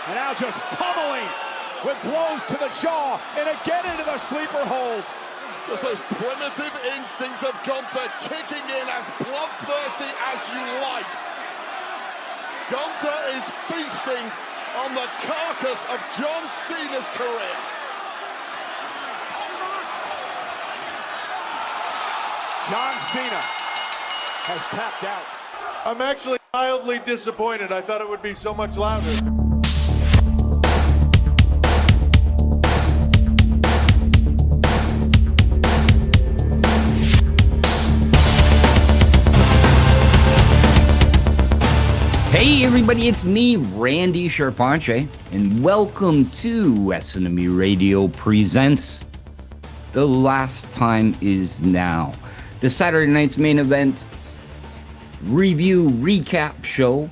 And now just pummeling with blows to the jaw and again into the sleeper hold. Just those primitive instincts of Gunther kicking in as bloodthirsty as you like. Gunther is feasting on the carcass of John Cena's career. John Cena has tapped out. I'm actually mildly disappointed. I thought it would be so much louder. Hey everybody, it's me, Randy Charpentier, and welcome to SNME Radio Presents The Last Time Is Now, the Saturday night's main event review recap show.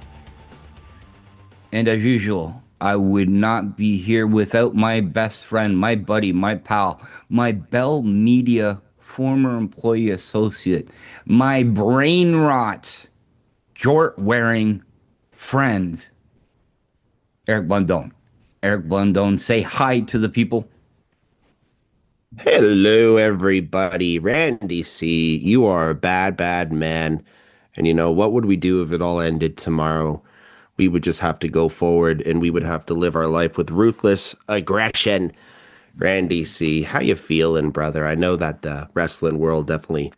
And as usual, I would not be here without my best friend, my buddy, my pal, my Bell Media former employee associate, my brain rot, jort wearing friend, Eric Blundone. Eric Blundone, say hi to the people. Hello, everybody. Randy C., you are a bad, bad man. And you know, what would we do if it all ended tomorrow? We would just have to go forward and we would have to live our life with ruthless aggression. Randy C., how you feeling, brother? I know that the wrestling world definitely,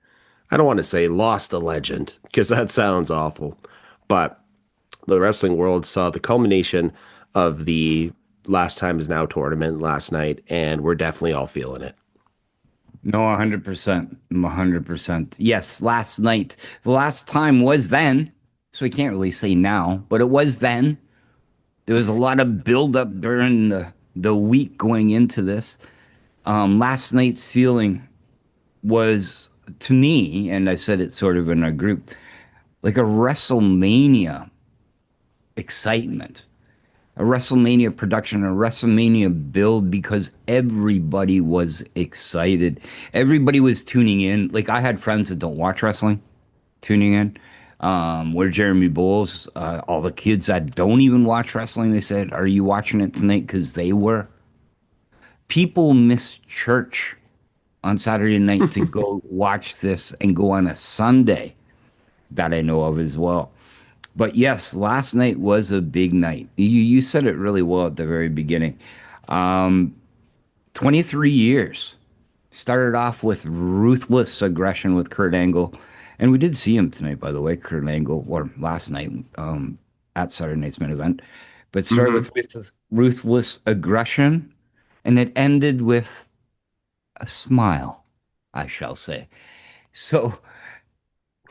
I don't want to say lost a legend, because that sounds awful, but the wrestling world saw the culmination of the Last Time Is Now tournament last night, and we're definitely all feeling it. No, 100%. 100%. Yes, last night. The last time was then, so we can't really say now, but it was then. There was a lot of build-up during the week going into this. Last night's feeling was, to me, and I said it sort of in our group, like a WrestleMania excitement, a WrestleMania production, a WrestleMania build, because everybody was excited. Everybody was tuning in. Like, I had friends that don't watch wrestling tuning in. Where Jeremy Bowles, all the kids that don't even watch wrestling, they said, "Are you watching it tonight?" Because they were. People miss church on Saturday night to go watch this and go on a Sunday, that I know of as well. But yes, last night was a big night. You said it really well at the very beginning. 23 years. Started off with ruthless aggression with Kurt Angle. And we did see him tonight, by the way, Kurt Angle, or last night at Saturday night's main event. But started with ruthless aggression, and it ended with a smile, I shall say. So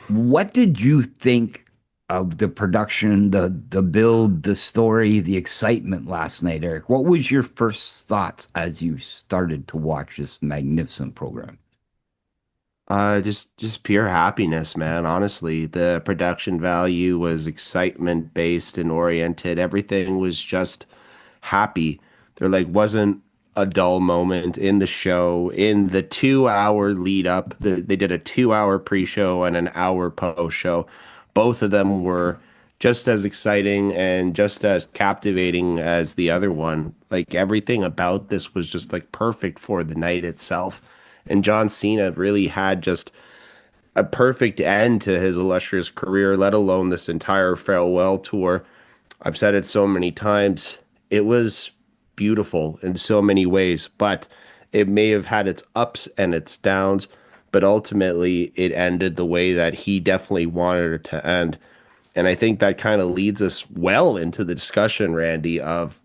what did you think of the production, the build, the story, the excitement last night, Eric? What was your first thoughts as you started to watch this magnificent program? Just pure happiness, man. Honestly, the production value was excitement based and oriented. Everything was just happy. There wasn't a dull moment in the show. In the 2-hour lead up, they did a 2-hour pre-show and an hour post-show. Both of them were just as exciting and just as captivating as the other one. Like, everything about this was just perfect for the night itself. And John Cena really had just a perfect end to his illustrious career, let alone this entire farewell tour. I've said it so many times. It was beautiful in so many ways, but it may have had its ups and its downs. But ultimately, it ended the way that he definitely wanted it to end. And I think that kind of leads us well into the discussion, Randy, of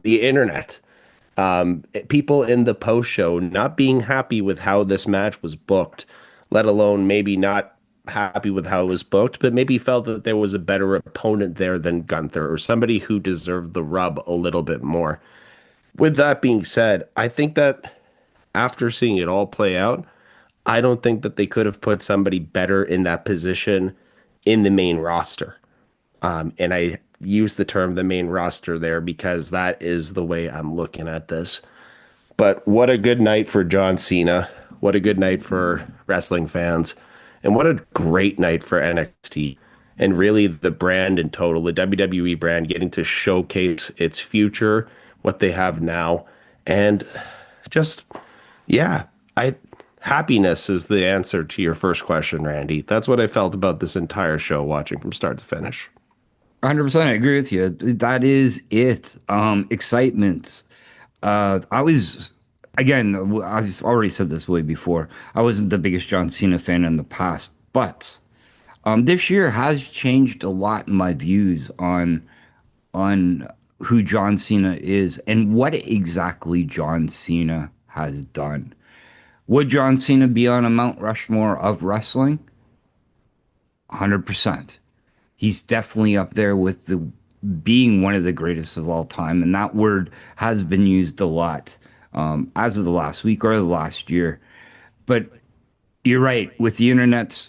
the internet. People in the post-show not being happy with how this match was booked, let alone maybe not happy with how it was booked, but maybe felt that there was a better opponent there than Gunther, or somebody who deserved the rub a little bit more. With that being said, I think that after seeing it all play out, I don't think that they could have put somebody better in that position in the main roster. And I use the term the main roster there because that is the way I'm looking at this. But what a good night for John Cena. What a good night for wrestling fans. And what a great night for NXT. and really the brand in total, the WWE brand getting to showcase its future, what they have now, and just yeah, I happiness is the answer to your first question, Randy. That's what I felt about this entire show watching from start to finish. 100%, I agree with you. That is it. Excitement. I was, again, I've already said this way before. I wasn't the biggest John Cena fan in the past, but this year has changed a lot in my views on who John Cena is and what exactly John Cena has done. Would John Cena be on a Mount Rushmore of wrestling? 100%. He's definitely up there with the being one of the greatest of all time, and that word has been used a lot as of the last week or the last year. But you're right with the internet,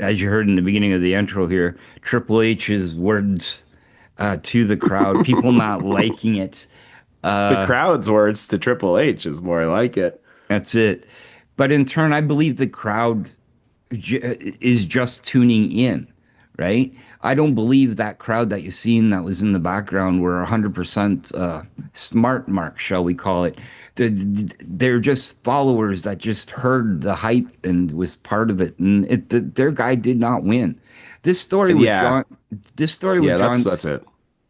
as you heard in the beginning of the intro here, Triple H's words to the crowd, people not liking it. The crowd's words to Triple H is more like it. That's it. But in turn, I believe the crowd is just tuning in, right? I don't believe that crowd that you seen that was in the background were 100% smart mark, shall we call it. They're just followers that just heard the hype and was part of it. And their guy did not win. This story with Yeah. John, this story with Yeah, John, that's it.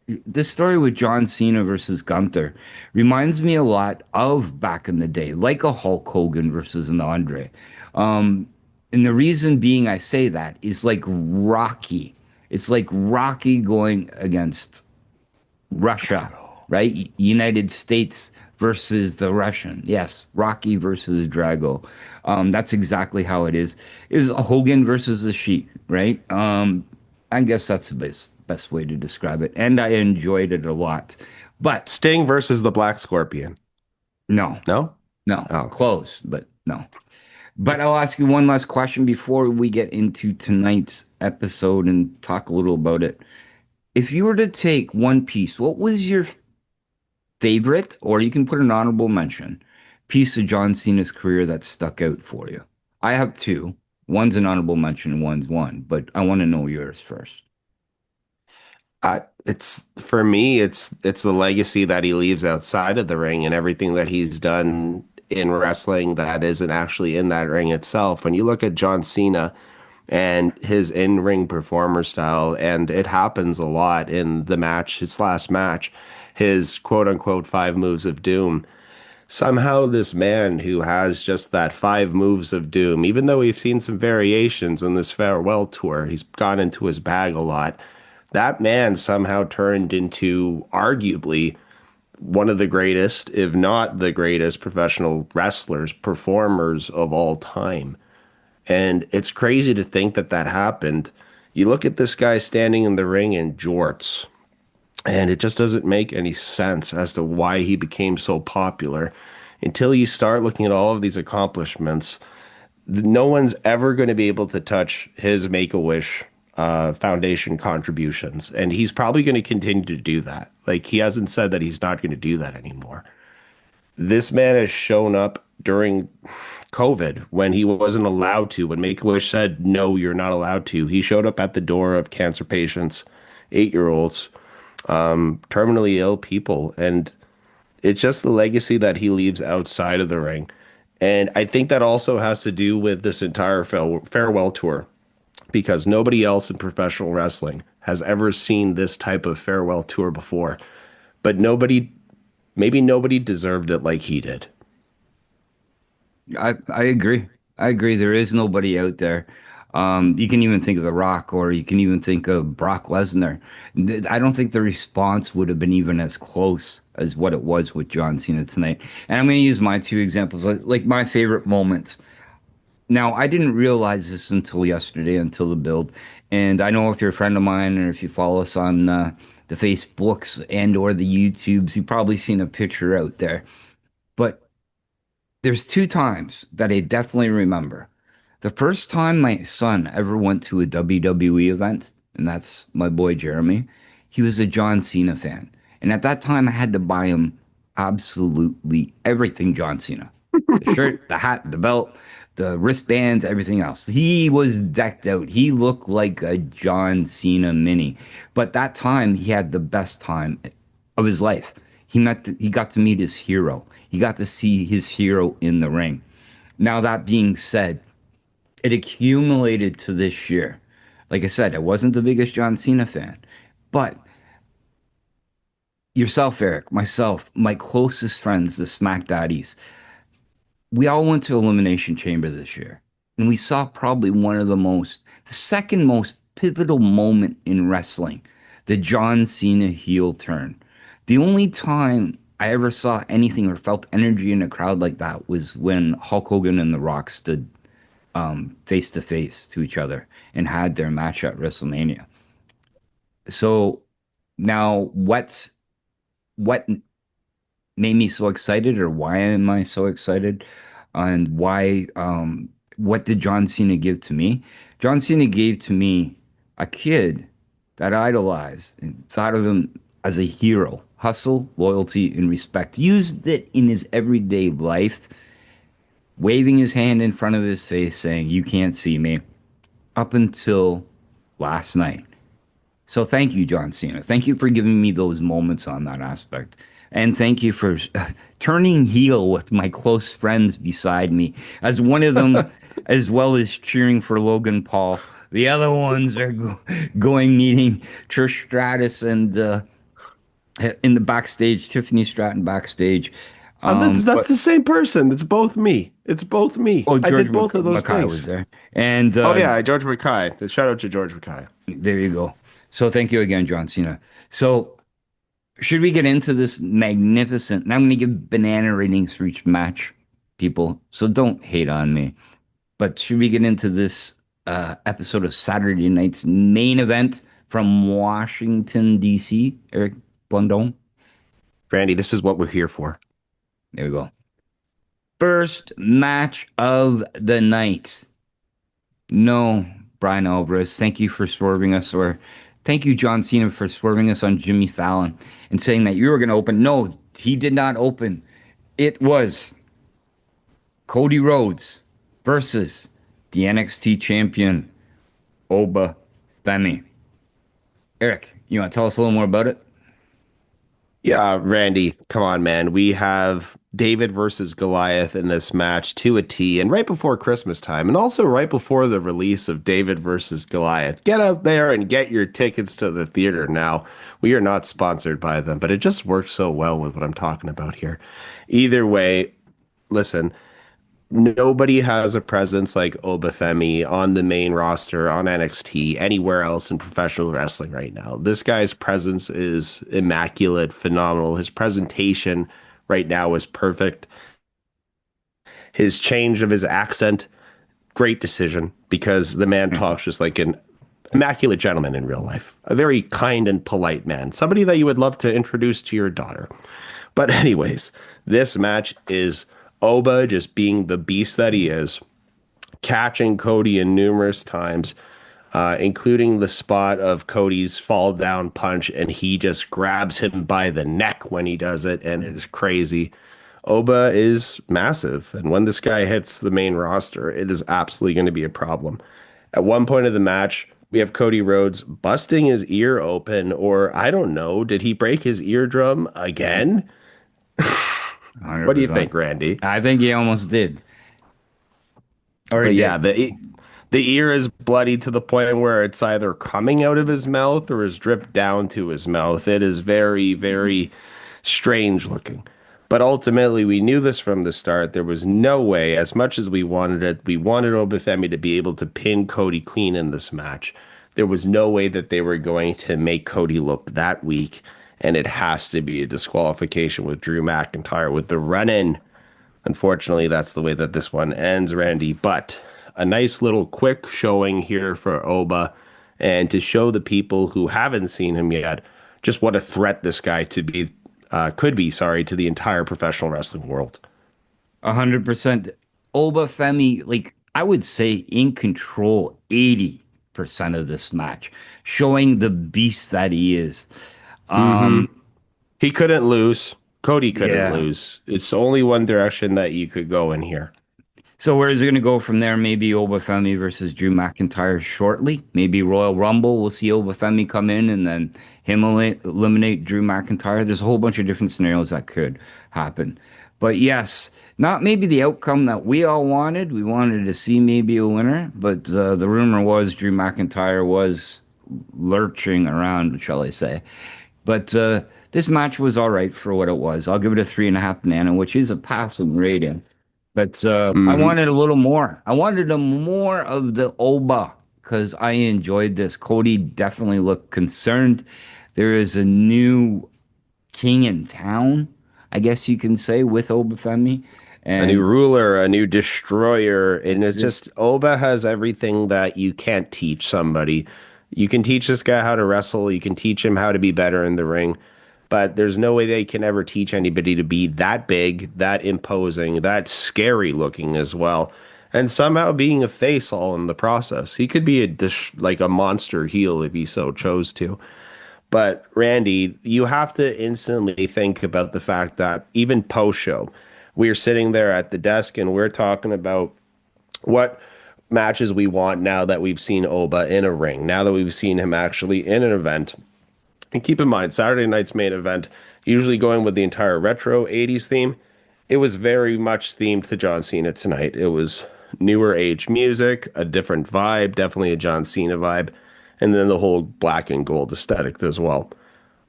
this story with John Cena versus Gunther reminds me a lot of back in the day, like a Hulk Hogan versus an Andre. And the reason being I say that is like Rocky. It's like Rocky going against Russia, right? United States versus the Russian. Yes, Rocky versus Drago. That's exactly how it is. It was a Hogan versus the Sheik, right? I guess that's the best way to describe it. And I enjoyed it a lot. But Sting versus the Black Scorpion. no, No? no, Oh. close, but no. But I'll ask you one last question before we get into tonight's episode and talk a little about it. If you were to take one piece, what was your favorite, or you can put an honorable mention, piece of John Cena's career that stuck out for you? I have two. One's an honorable mention and one's one, but I want to know yours first. It's for me, it's the legacy that he leaves outside of the ring and everything that he's done in wrestling that isn't actually in that ring itself. When you look at John Cena and his in-ring performer style, and it happens a lot in the match, his last match, his quote unquote 5 moves of doom. Somehow this man who has just that 5 moves of doom, even though we've seen some variations in this farewell tour, he's gone into his bag a lot. That man somehow turned into arguably one of the greatest, if not the greatest, professional wrestlers, performers of all time. And it's crazy to think that that happened. You look at this guy standing in the ring in jorts, and it just doesn't make any sense as to why he became so popular until you start looking at all of these accomplishments. No one's ever going to be able to touch his Make-A-Wish Foundation contributions, and he's probably going to continue to do that. Like, he hasn't said that he's not going to do that anymore. This man has shown up during COVID when he wasn't allowed to, when Make-A-Wish said, no, you're not allowed to. He showed up at the door of cancer patients, 8-year-olds, terminally ill people. And it's just the legacy that he leaves outside of the ring. And I think that also has to do with this entire farewell tour, because nobody else in professional wrestling has ever seen this type of farewell tour before. But maybe nobody deserved it like he did. I agree. I agree. There is nobody out there. You can even think of The Rock, or you can even think of Brock Lesnar. I don't think the response would have been even as close as what it was with John Cena tonight. And I'm going to use my two examples, like my favorite moments. Now, I didn't realize this until yesterday, until the build. And I know if you're a friend of mine, or if you follow us on the Facebooks and or the YouTubes, you've probably seen a picture out there. But there's two times that I definitely remember. The first time my son ever went to a WWE event, and that's my boy Jeremy, he was a John Cena fan. And at that time, I had to buy him absolutely everything John Cena. The shirt, the hat, the belt, the wristbands, everything else. He was decked out. He looked like a John Cena mini. But that time, he had the best time of his life. He got to meet his hero. He got to see his hero in the ring. Now, that being said, it accumulated to this year. Like I said, I wasn't the biggest John Cena fan, but yourself, Eric, myself, my closest friends, the Smack Daddies, we all went to Elimination Chamber this year, and we saw probably the second most pivotal moment in wrestling, the John Cena heel turn. The only time I ever saw anything or felt energy in a crowd like that was when Hulk Hogan and The Rock stood face to face to each other and had their match at WrestleMania. So now, what made me so excited, or why am I so excited, and why what did John Cena give to me? John Cena gave to me a kid that I idolized and thought of him as a hero. Hustle, loyalty, and respect. Used it in his everyday life, waving his hand in front of his face, saying, "You can't see me," up until last night. So thank you, John Cena. Thank you for giving me those moments on that aspect. And thank you for turning heel with my close friends beside me, as one of them, as well as cheering for Logan Paul. The other ones are going meeting Trish Stratus and in the backstage, Tiffany Stratton backstage. That's But the same person. It's both me. It's both me. oh, I George did both of those Mackay things. was there, and Oh yeah, George Mackay. Shout out to George Mackay. there you go. So thank you again, John Cena. So should we get into this magnificent? And I'm going to give banana ratings for each match, people. So don't hate on me. But should we get into this episode of Saturday night's main event from Washington, D.C., Eric Blundome? Randy, this is what we're here for. There we go. First match of the night. No, Brian Alvarez, thank you for swerving us, or thank you, John Cena, for swerving us on Jimmy Fallon and saying that you were going to open. No, he did not open. It was Cody Rhodes versus the NXT champion, Oba Femi. Eric, you want to tell us a little more about it? Yeah, Randy, come on, man. We have David versus Goliath in this match to a T, and right before Christmas time, and also right before the release of David versus Goliath. Get out there and get your tickets to the theater now. We are not sponsored by them, but it just works so well with what I'm talking about here. Either way, listen, nobody has a presence like Obafemi on the main roster on NXT anywhere else in professional wrestling right now. This guy's presence is immaculate, phenomenal. His presentation right now is perfect. His change of his accent, great decision, because the man talks just like an immaculate gentleman in real life. A very kind and polite man. Somebody that you would love to introduce to your daughter. But anyways, this match is Oba just being the beast that he is, catching Cody in numerous times, including the spot of Cody's fall down punch, and he just grabs him by the neck when he does it, and it is crazy. Oba is massive, and when this guy hits the main roster, it is absolutely going to be a problem. At one point of the match, we have Cody Rhodes busting his ear open, or I don't know, did he break his eardrum again? 100%. What do you think, Randy? I think he almost did. Or But he yeah, did. the ear is bloody to the point where it's either coming out of his mouth or is dripped down to his mouth. It is very, very strange looking. But ultimately, we knew this from the start. There was no way, as much as we wanted it, we wanted Obafemi to be able to pin Cody clean in this match. There was no way that they were going to make Cody look that weak. And it has to be a disqualification with Drew McIntyre with the run-in. Unfortunately, that's the way that this one ends, Randy. But a nice little quick showing here for Oba, and to show the people who haven't seen him yet just what a threat this guy could be, to the entire professional wrestling world. 100%. Oba Femi, like I would say, in control 80% of this match, showing the beast that he is. He couldn't lose. Cody couldn't Yeah. lose. It's only one direction that you could go in here. So where is it going to go from there? Maybe Obafemi versus Drew McIntyre shortly. Maybe Royal Rumble. We'll see Obafemi come in and then him eliminate Drew McIntyre. There's a whole bunch of different scenarios that could happen. But yes, not maybe the outcome that we all wanted. We wanted to see maybe a winner, but the rumor was Drew McIntyre was lurching around, shall I say. But this match was all right for what it was. I'll give it a 3.5 banana, which is a passing rating. But I wanted a little more. I wanted more of the Oba because I enjoyed this. Cody definitely looked concerned. There is a new king in town, I guess you can say, with Obafemi. And a new ruler, a new destroyer. And it's just, Oba has everything that you can't teach somebody. You can teach this guy how to wrestle. You can teach him how to be better in the ring. But there's no way they can ever teach anybody to be that big, that imposing, that scary looking as well. And somehow being a face all in the process. He could be like a monster heel if he so chose to. But Randy, you have to instantly think about the fact that even post-show, we're sitting there at the desk and we're talking about what matches we want now that we've seen Oba in a ring, now that we've seen him actually in an event. And keep in mind, Saturday night's main event, usually going with the entire retro 80s theme, it was very much themed to John Cena tonight. It was newer age music, a different vibe, definitely a John Cena vibe, and then the whole black and gold aesthetic as well.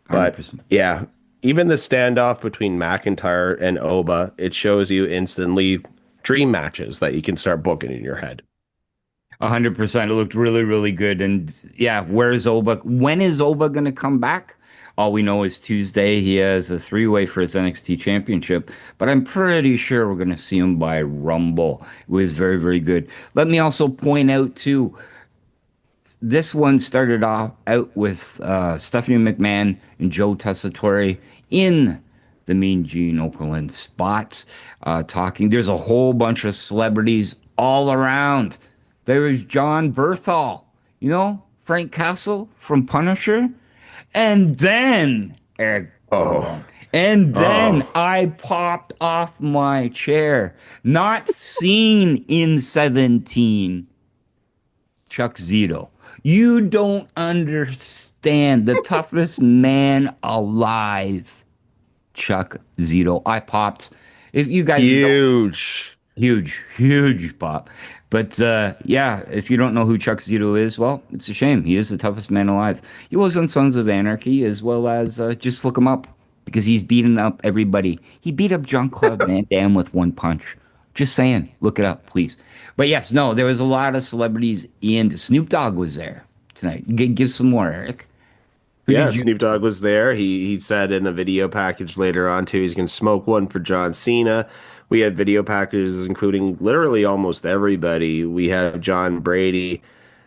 But 100%. yeah, even the standoff between McIntyre and Oba, it shows you instantly dream matches that you can start booking in your head. 100%. It looked really, really good. And yeah, where's Oba? When is Oba going to come back? All we know is Tuesday. He has a 3-way for his NXT championship, but I'm pretty sure we're going to see him by Rumble. It was very, very good. Let me also point out, too, this one started off out with Stephanie McMahon and Joe Tessitore in the Mean Gene Okerlund spot talking. There's a whole bunch of celebrities all around. There was John Berthal, you know, Frank Castle from Punisher. And then, I popped off my chair. Not seen in 17. Chuck Zito. You don't understand. The toughest man alive. Chuck Zito. I popped. If you guys huge pop. But yeah, if you don't know who Chuck Zito is, well, it's a shame. He is the toughest man alive. He was on Sons of Anarchy, as well as just look him up because he's beaten up everybody. He beat up Jean-Claude Van Damme with one punch. Just saying, look it up, please. But yes, no, there was a lot of celebrities, and Snoop Dogg was there tonight. Give some more, Eric. Snoop Dogg was there. He said in a video package later on, too, he's going to smoke one for John Cena. We had video packages including literally almost everybody. We have John Brady.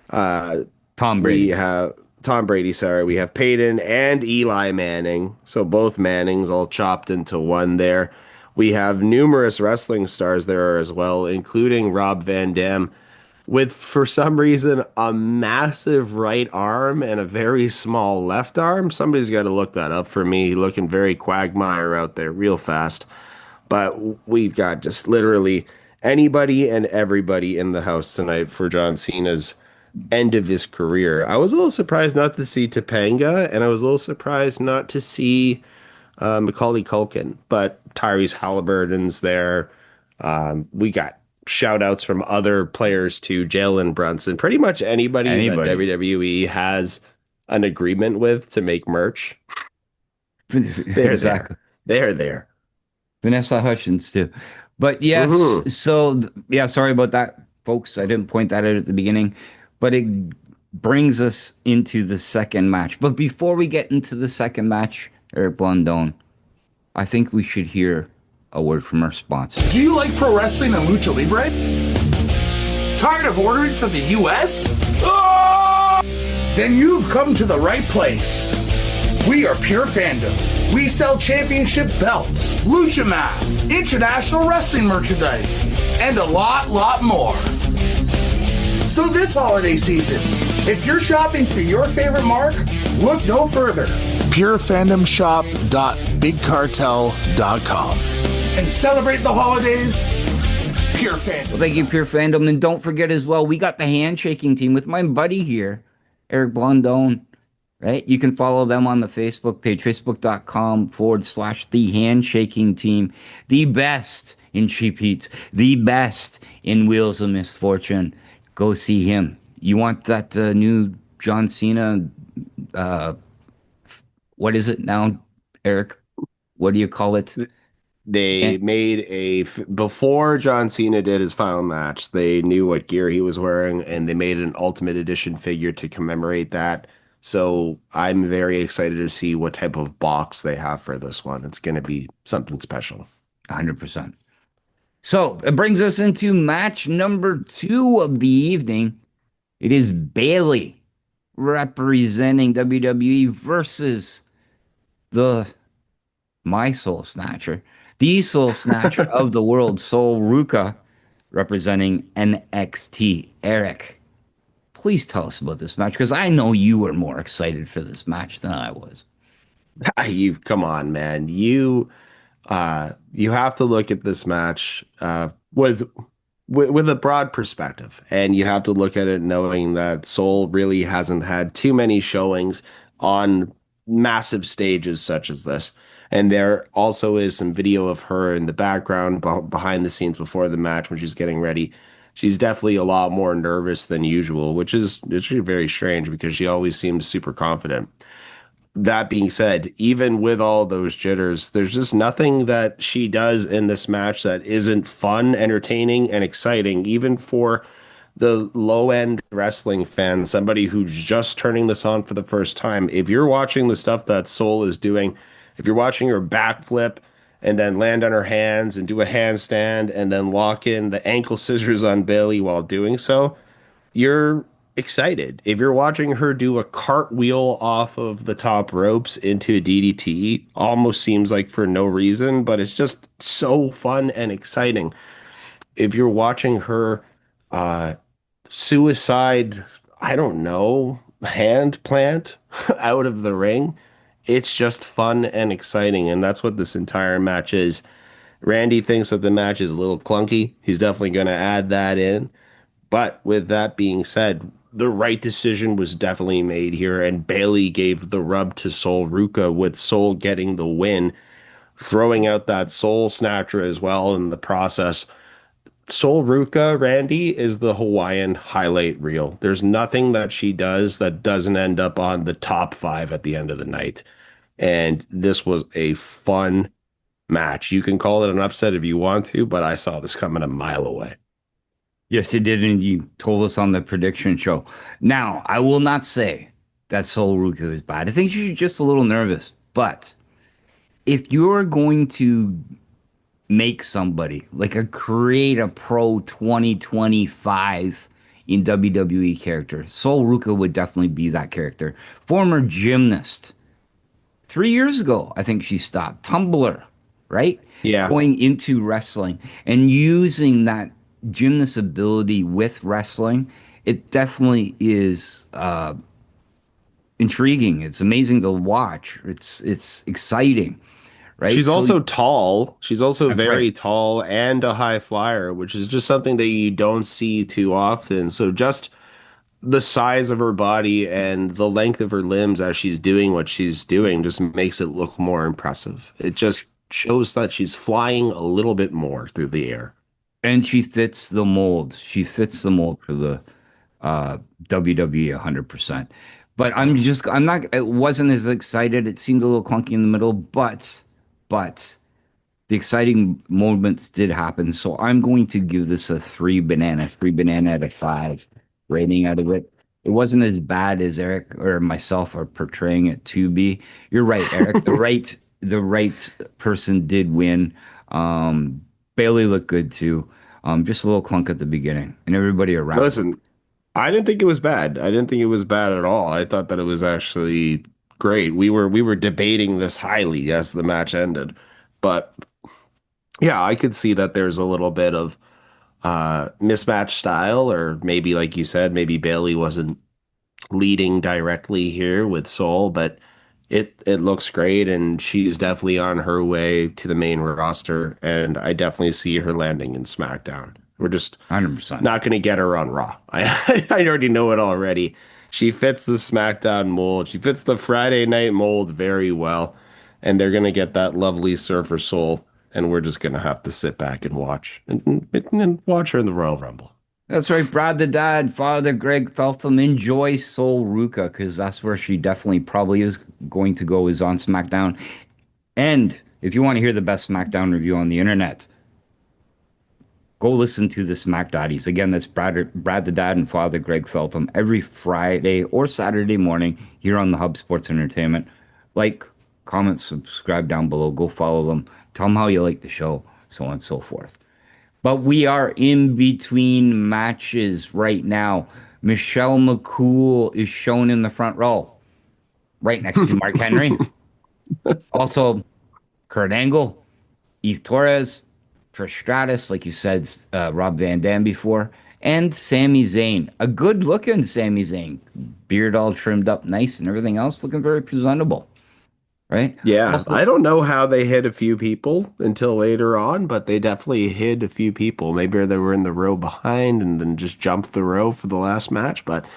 Tom Brady. We have Tom Brady, sorry. We have Peyton and Eli Manning. So both Mannings all chopped into one there. We have numerous wrestling stars there as well, including Rob Van Dam, with, for some reason, a massive right arm and a very small left arm. Somebody's got to look that up for me. Looking very Quagmire out there real fast. But we've got just literally anybody and everybody in the house tonight for John Cena's end of his career. I was a little surprised not to see Topanga, and I was a little surprised not to see Macaulay Culkin, but Tyrese Halliburton's there. We got shout outs from other players to Jalen Brunson. Pretty much anybody that WWE has an agreement with to make merch. They're Exactly. They're there. Vanessa Hutchins too. But yes, so yeah, sorry about that, folks. I didn't point that out at the beginning, but it brings us into the second match. But before we get into the second match, Eric Blondone, I think we should hear a word from our sponsor. Do you like pro wrestling and lucha libre? Tired of ordering from the US? Oh! Then you've come to the right place. We are Pure Fandom. We sell championship belts, lucha masks, international wrestling merchandise, and a lot more. So this holiday season, if you're shopping for your favorite mark, look no further. PureFandomShop.BigCartel.com. And celebrate the holidays Pure Fandom. Well, thank you, Pure Fandom. And don't forget as well, we got the handshaking team with my buddy here, Eric Blondone, right? You can follow them on the Facebook page, facebook.com/the handshaking team. The best in cheap heats, the best in Wheels of Misfortune. Go see him. You want that new John Cena, what is it now, Eric? What do you call it? They made before John Cena did his final match, they knew what gear he was wearing, and they made an Ultimate Edition figure to commemorate that. So I'm very excited to see what type of box they have for this one. It's going to be something special. 100%. So it brings us into match number 2 of the evening. It is Bayley representing WWE versus my Soul Snatcher, the Soul Snatcher of the world, Sol Ruca, representing NXT. Eric, please tell us about this match, because I know you were more excited for this match than I was. You come on, man. You have to look at this match with a broad perspective, and you have to look at it knowing that Sol really hasn't had too many showings on massive stages such as this. And there also is some video of her in the background behind the scenes before the match when she's getting ready. She's definitely a lot more nervous than usual, which is actually very strange because she always seems super confident. That being said, even with all those jitters, there's just nothing that she does in this match that isn't fun, entertaining, and exciting, even for the low-end wrestling fan, somebody who's just turning this on for the first time. If you're watching the stuff that Sol is doing, if you're watching her backflip and then land on her hands and do a handstand and then lock in the ankle scissors on Bayley while doing so, you're excited. If you're watching her do a cartwheel off of the top ropes into a DDT, almost seems like for no reason, but it's just so fun and exciting. If you're watching her suicide, I don't know, hand plant out of the ring, it's just fun and exciting, and that's what this entire match is. Randy thinks that the match is a little clunky. He's definitely going to add that in. But with that being said, the right decision was definitely made here, and Bayley gave the rub to Sol Ruca, with Sol getting the win, throwing out that Soul Snatcher as well in the process. Sol Ruca, Randy, is the Hawaiian highlight reel. There's nothing that she does that doesn't end up on the top 5 at the end of the night. And this was a fun match. You can call it an upset if you want to, but I saw this coming a mile away. Yes, you did, and you told us on the prediction show. Now, I will not say that Sol Ruca is bad. I think she's just a little nervous. But if you're going to make somebody, create a pro 2025 in WWE character, Sol Ruca would definitely be that character. Former gymnast. 3 years ago, I think she stopped. Tumbler, right? Yeah. Going into wrestling and using that gymnast ability with wrestling, it definitely is intriguing. It's amazing to watch. It's exciting, right? She's also tall. She's also very right. tall and a high flyer, which is just something that you don't see too often. So just the size of her body and the length of her limbs as she's doing what she's doing just makes it look more impressive. It just shows that she's flying a little bit more through the air. And she fits the mold. She fits the mold for the WWE 100%. But I wasn't as excited. It seemed a little clunky in the middle, but the exciting moments did happen. So I'm going to give this a 3 banana out of 5 rating out of it. It wasn't as bad as Eric or myself are portraying it to be. You're right, Eric. The right person did win. Bayley looked good too. Just a little clunk at the beginning, and everybody around. Listen, I didn't think it was bad. I didn't think it was bad at all. I thought that it was actually great. We were debating this highly as the match ended, but yeah, I could see that there's a little bit of mismatched style, or maybe, like you said, maybe Bayley wasn't leading directly here with Sol, but it looks great, and she's definitely on her way to the main roster, and I definitely see her landing in SmackDown. We're just 100%. not going to get her on Raw. I already know it already. She fits the SmackDown mold. She fits the Friday night mold very well. And they're going to get that lovely surfer soul. And we're just going to have to sit back and watch and watch her in the Royal Rumble. That's right, Brad the Dad, Father Greg Feltham, enjoy Sol Ruka, because that's where she definitely probably is going to go, is on SmackDown. And if you want to hear the best SmackDown review on the internet, go listen to the Smack Daddies. Again, that's Brad the Dad and Father Greg Feltham every Friday or Saturday morning here on the Hub Sports Entertainment. Like, comment, subscribe down below. Go follow them. Tell them how you like the show, so on and so forth. But we are in between matches right now. Michelle McCool is shown in the front row, right next to Mark Henry. Also, Kurt Angle, Eve Torres, Trish Stratus, like you said, Rob Van Dam before, and Sami Zayn. A good-looking Sami Zayn. Beard all trimmed up nice and everything else looking very presentable. Right? Yeah, Also, I don't know how they hit a few people until later on, but they definitely hid a few people. Maybe they were in the row behind and then just jumped the row for the last match. But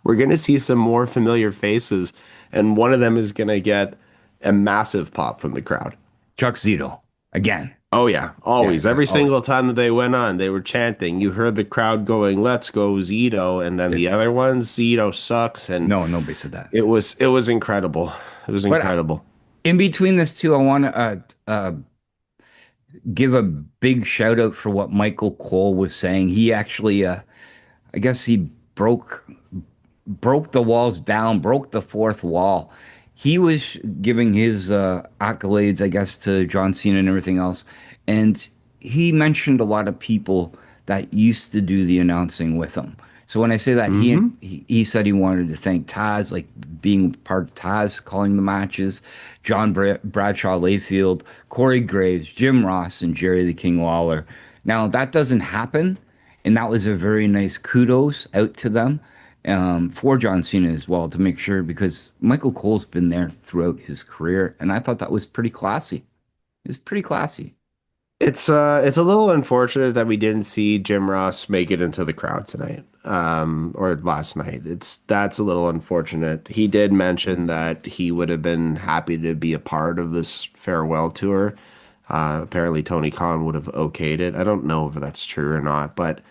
we're going to see some more familiar faces, and one of them is going to get a massive pop from the crowd. Chuck Zito, again. Oh, yeah, always. Yeah, Every always. single time that they went on, they were chanting. You heard the crowd going, "Let's go, Zito." And then the other ones, Zito sucks. And No, nobody said that. it was incredible. It was incredible. In between this two, I want to give a big shout out for what Michael Cole was saying. He actually, I guess he broke the walls down, broke the fourth wall. He was giving his accolades, I guess, to John Cena and everything else. And he mentioned a lot of people that used to do the announcing with him. So when I say that, he said he wanted to thank Taz, like being part of Taz, calling the matches, John Bradshaw Layfield, Corey Graves, Jim Ross, and Jerry the King Lawler. Now, that doesn't happen, and that was a very nice kudos out to them for John Cena as well, to make sure, because Michael Cole's been there throughout his career, and I thought that was pretty classy. It was pretty classy. It's a little unfortunate that we didn't see Jim Ross make it into the crowd tonight, or last night. That's a little unfortunate. He did mention that he would have been happy to be a part of this farewell tour. Apparently Tony Khan would have okayed it. I don't know if that's true or not, but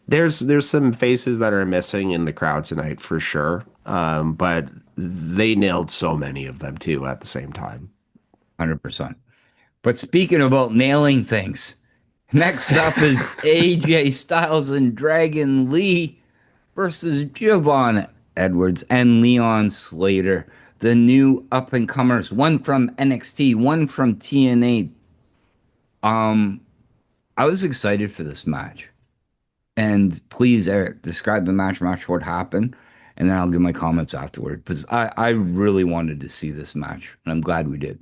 there's some faces that are missing in the crowd tonight for sure. But they nailed so many of them too at the same time. 100%. But speaking about nailing things, next up is AJ Styles and Dragon Lee versus Javon Edwards and Leon Slater, the new up-and-comers, one from NXT, one from TNA. I was excited for this match. And please, Eric, describe the match what happened, and then I'll give my comments afterward, because I really wanted to see this match, and I'm glad we did.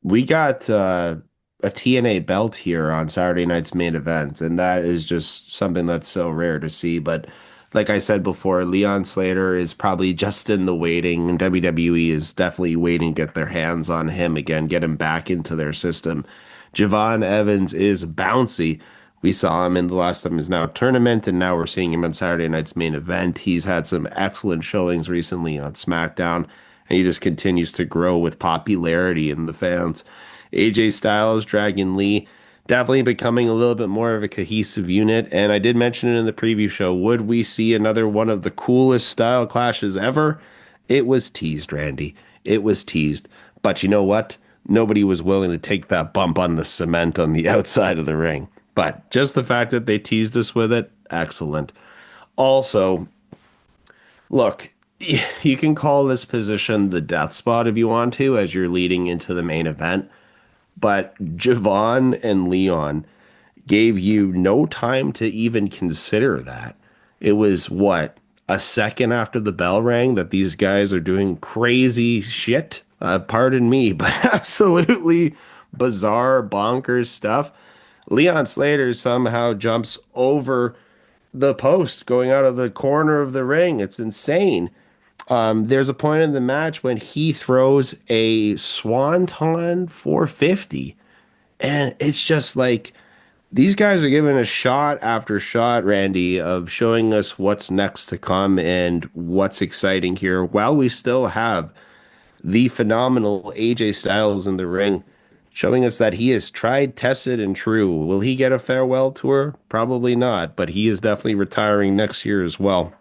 We got a TNA belt here on Saturday night's main event, and that is just something that's so rare to see. But like I said before, Leon Slater is probably just in the waiting, and WWE is definitely waiting to get their hands on him again, get him back into their system. Javon Evans is bouncy. We saw him in the last time is now tournament, and now we're seeing him on Saturday night's main event. He's had some excellent showings recently on SmackDown, and he just continues to grow with popularity in the fans. AJ Styles, Dragon Lee, definitely becoming a little bit more of a cohesive unit. And I did mention it in the preview show. Would we see another one of the coolest style clashes ever? It was teased, Randy. It was teased. But you know what? Nobody was willing to take that bump on the cement on the outside of the ring. But just the fact that they teased us with it, excellent. Also, look, you can call this position the death spot if you want to, as you're leading into the main event. But Javon and Leon gave you no time to even consider that. It was, what, a second after the bell rang that these guys are doing crazy shit? Pardon me, but absolutely bizarre, bonkers stuff. Leon Slater somehow jumps over the post going out of the corner of the ring. It's insane. There's a point in the match when he throws a Swanton 450, and it's just like, These guys are giving us shot after shot, Randy, of showing us what's next to come and what's exciting here, while we still have the phenomenal AJ Styles in the ring, showing us that he is tried, tested, and true. Will he get a farewell tour? Probably not, but he is definitely retiring next year as well.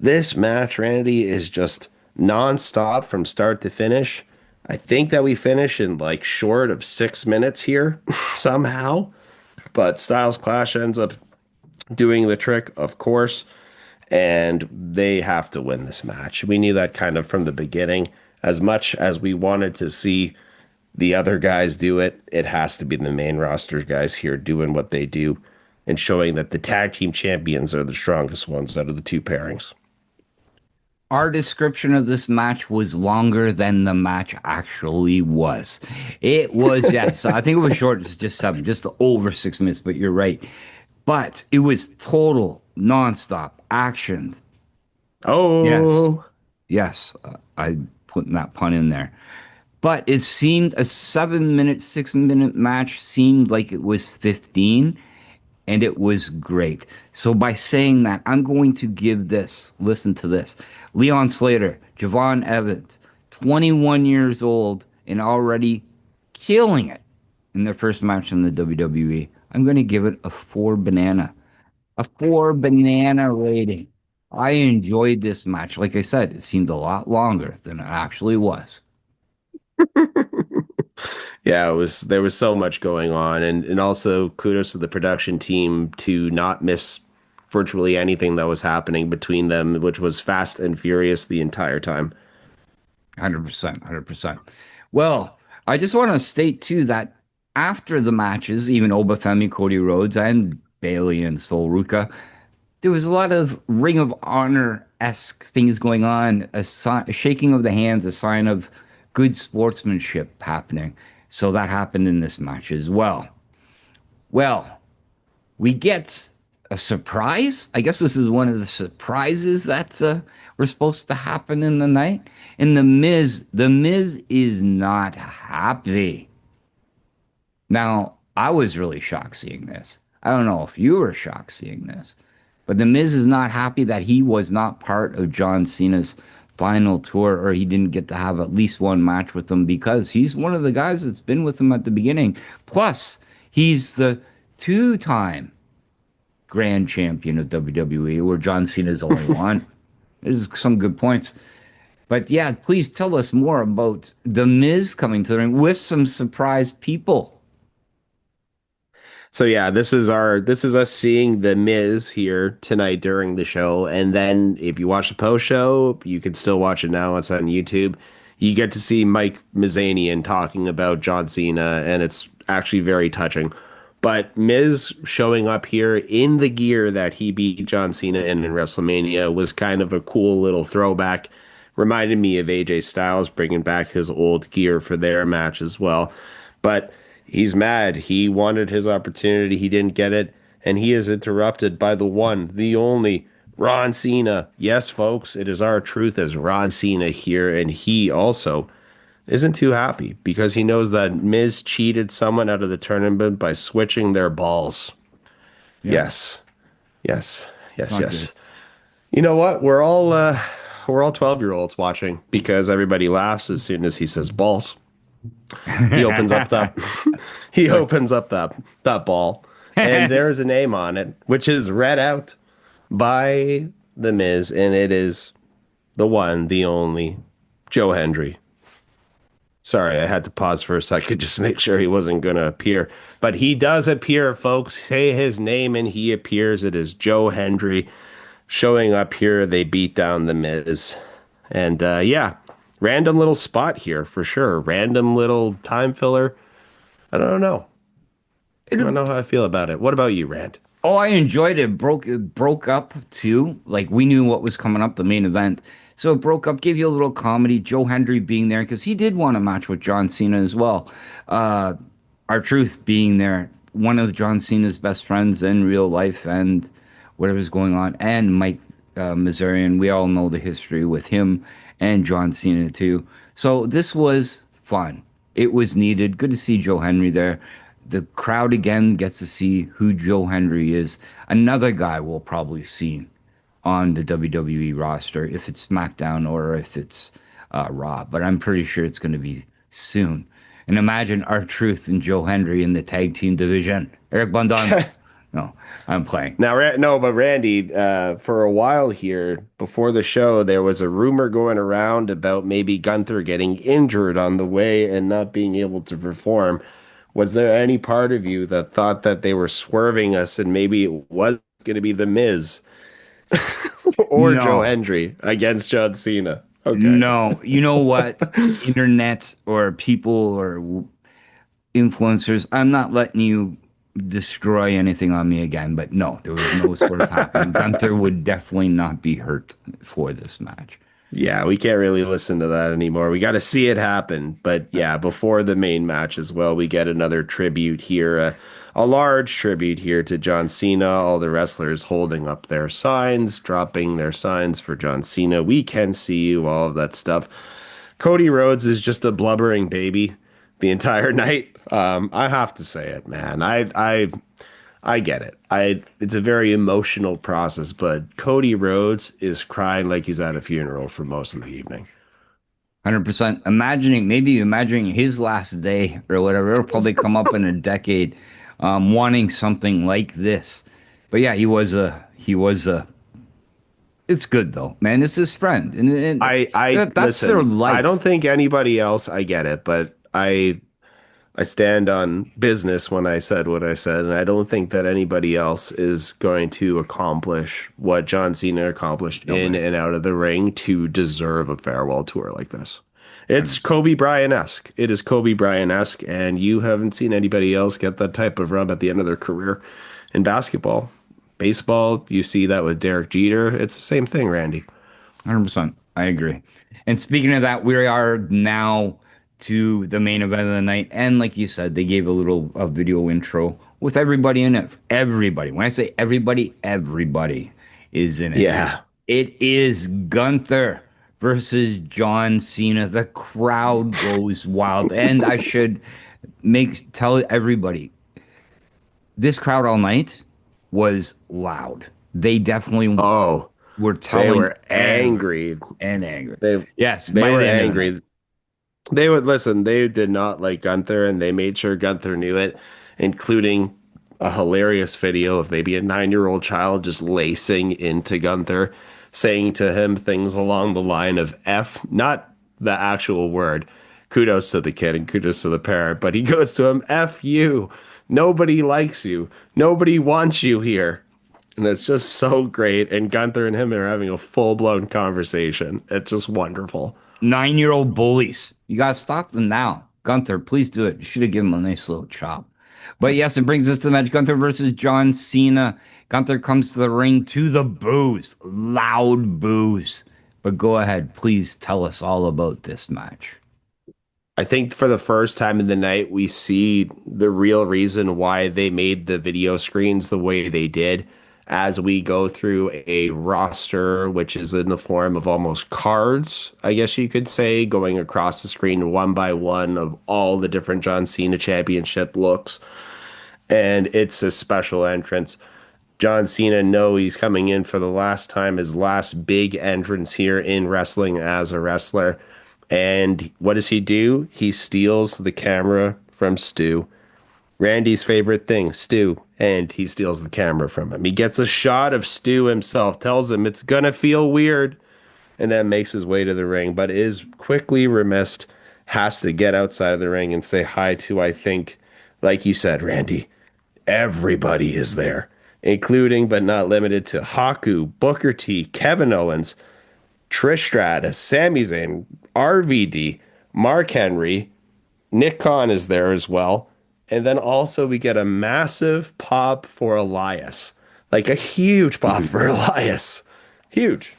This match, Randy, is just non-stop from start to finish. I think that we finish in like short of 6 minutes here somehow, but Styles Clash ends up doing the trick, of course, and they have to win this match. We knew that kind of from the beginning. As much as we wanted to see the other guys do it, it has to be the main roster guys here doing what they do and showing that the tag team champions are the strongest ones out of the two pairings. Our description of this match was longer than the match actually was. It was, yes, I think it was short, it's just 7, just over 6 minutes, but you're right. But it was total, nonstop action. Oh, Yes, I put that pun in there. But it seemed a 7-minute, 6-minute match seemed like it was 15, and it was great. So by saying that, I'm going to give this, listen to this. Leon Slater, Javon Evans, 21 years old and already killing it in their first match in the WWE. I'm going to give it a 4 banana. A 4 banana rating. I enjoyed this match. Like I said, it seemed a lot longer than it actually was. yeah, it was. There was so much going on, and also kudos to the production team to not miss virtually anything that was happening between them, which was fast and furious the entire time. 100%, 100%. Well, I just want to state too that after the matches, even Obafemi, Cody Rhodes, and Bailey and Sol Ruka, there was a lot of Ring of Honor-esque things going on, a shaking of the hands, a sign of good sportsmanship happening. So that happened in this match as well. Well, we get a surprise. I guess this is one of the surprises that were supposed to happen in the night. And the Miz is not happy. Now, I was really shocked seeing this. I don't know if you were shocked seeing this, but the Miz is not happy that he was not part of John Cena's final tour, or he didn't get to have at least one match with him, because he's one of the guys that's been with him at the beginning. Plus, he's the 2-time grand champion of WWE, where John Cena's only one. There's some good points. But yeah, please tell us more about The Miz coming to the ring with some surprise people. So yeah, this is us seeing the Miz here tonight during the show, and then if you watch the post show, you can still watch it now. It's on YouTube. You get to see Mike Mizanian talking about John Cena, and it's actually very touching. But Miz showing up here in the gear that he beat John Cena in WrestleMania was kind of a cool little throwback. Reminded me of AJ Styles bringing back his old gear for their match as well. But he's mad. He wanted his opportunity. He didn't get it. And he is interrupted by the one, the only, Ron Cena. Yes, folks, it is our truth as Ron Cena here. And he also isn't too happy because he knows that Miz cheated someone out of the tournament by switching their balls. Yeah. Yes. Good. You know what? We're all 12-year-olds watching because everybody laughs as soon as he says balls. He opens up that ball, and there's a name on it, which is read out by the Miz, and it is the one, the only, Joe Hendry. Sorry, I had to pause for a second just to make sure he wasn't going to appear. But he does appear, folks. Say his name and he appears. It is Joe Hendry showing up here. They beat down the Miz. And yeah, random little spot here for sure. Random little time filler. I don't know. I don't know how I feel about it. What about you, Rand? Oh, I enjoyed it. It broke up too. Like, we knew what was coming up, the main event. So it broke up, gave you a little comedy. Joe Hendry being there because he did want a match with John Cena as well. R-Truth being there, one of John Cena's best friends in real life and whatever's going on. And Mike Mizanian, we all know the history with him and John Cena too. So this was fun. It was needed. Good to see Joe Hendry there. the crowd again gets to see who Joe Hendry is. Another guy we'll probably see on the WWE roster, if it's SmackDown or if it's Raw, but I'm pretty sure it's going to be soon. And imagine R-Truth and Joe Hendry in the tag team division. Eric Bondon. No, I'm playing. Now, no, but Randy, for a while here, before the show, there was a rumor going around about maybe Gunther getting injured on the way and not being able to perform. Was there any part of you that thought that they were swerving us and maybe it was going to be The Miz or No. Joe Hendry against John Cena? Okay. No, you know what? Internet or people or influencers, I'm not letting you destroy anything on me again, but no, there was no sort of happening. Gunther would definitely not be hurt for this match. Yeah, we can't really listen to that anymore. We got to see it happen. But yeah, before the main match as well, we get another tribute here, a large tribute here to John Cena. All the wrestlers holding up their signs, dropping their signs for John Cena. We can see you, all of that stuff. Cody Rhodes is just a blubbering baby the entire night. I have to say it, man. I get it. It's a very emotional process, but Cody Rhodes is crying like he's at a funeral for most of the evening. 100%. Imagining his last day or whatever. It'll probably come up in a decade, wanting something like this. But yeah, he was a. It's good though, man. It's his friend, and that's listen, their life. I don't think anybody else. I get it, but I stand on business when I said what I said, and I don't think that anybody else is going to accomplish what John Cena accomplished in and out of the ring to deserve a farewell tour like this. It's Kobe Bryant-esque. It is Kobe Bryant-esque, and you haven't seen anybody else get that type of rub at the end of their career in basketball. Baseball, you see that with Derek Jeter. It's the same thing, Randy. 100%. I agree. And speaking of that, we are now to the main event of the night. And like you said, they gave a video intro with everybody in it. Everybody. When I say everybody, everybody is in it. Yeah. It is Gunther versus John Cena. The crowd goes wild. And I should tell everybody, this crowd all night was loud. They definitely were telling. They were angry. And angry. They were angry. They would listen. They did not like Gunther, and they made sure Gunther knew it, including a hilarious video of maybe a 9-year-old child just lacing into Gunther, saying to him things along the line of F, not the actual word. Kudos to the kid and kudos to the parent, but he goes to him, F you. Nobody likes you. Nobody wants you here. And it's just so great. And Gunther and him are having a full-blown conversation. It's just wonderful. 9-year-old bullies. You got to stop them now. Gunther, please do it. You should have given him a nice little chop. But yes, it brings us to the match. Gunther versus John Cena. Gunther comes to the ring to the boos. Loud boos. But go ahead. Please tell us all about this match. I think for the first time in the night, we see the real reason why they made the video screens the way they did. As we go through a roster, which is in the form of almost cards, I guess you could say, going across the screen one by one of all the different John Cena championship looks. And it's a special entrance. John Cena, he's coming in for the last time, his last big entrance here in wrestling as a wrestler. And what does he do? He steals the camera from Stu. Randy's favorite thing, Stu, and he steals the camera from him. He gets a shot of Stu himself, tells him it's going to feel weird, and then makes his way to the ring, but is quickly remissed, has to get outside of the ring and say hi to, I think, like you said, Randy, everybody is there, including but not limited to Haku, Booker T, Kevin Owens, Trish Stratus, Sami Zayn, RVD, Mark Henry, Nick Khan is there as well. And then also we get a massive pop for Elias. Like a huge pop for Elias. Huge.